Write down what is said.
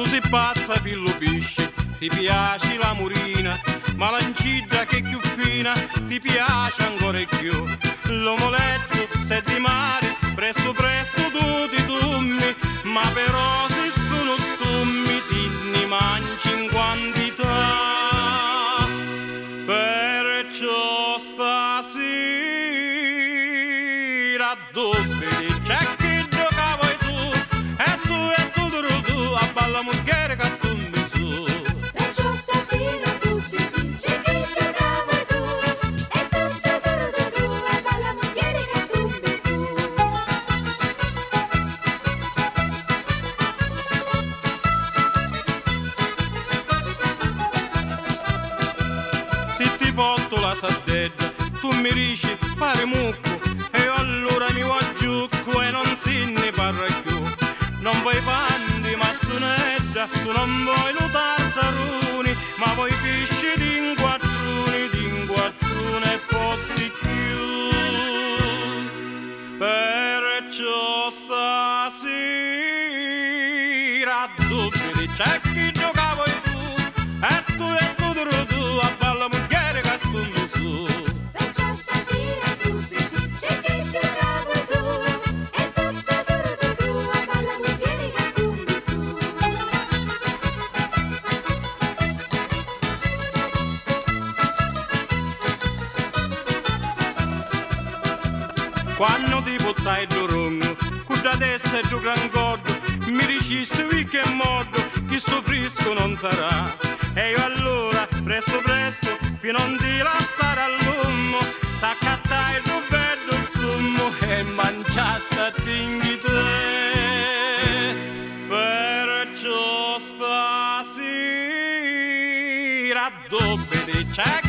sei pazza pillo pesce, ti piace la murina, ma l'ancida che è più fina, ti piace ancora più. L'omoletto, se di mare, presto presto tu ti tummi, ma però se sono stummi ti ne mangi in quantità. Perciò stasera dove c'è che giocavo e tu, a balla mucchiere che stummi su. Perciò stasera dove c'è che giocavo e tu, a balla mucchiere che stummi su. Se ti porto la sardeggia, tu mi dici pare mucco, e io allora mi guaggiucco e non se ne parla più. Non vuoi pan di mazzonetta, tu non vuoi lo tartaruni, ma vuoi pesci di inquadruni e fossi più. Perciò stasera dove c'è chi giocavo e tu, a balla mucchiere che stummi su. Perciò stasera dove c'è che giocavo e tu, a balla mucchiere che stummi su. Quando ti buttai il rongo, con la testa e il gran cordo, mi dicesti che modo, che sto frisco non sarà. E io allora, presto presto, per non ti lasciare all'uomo, t'accattai il tuo bello stummo e mangiasti a tinghi te. Perciò stasera dove c'è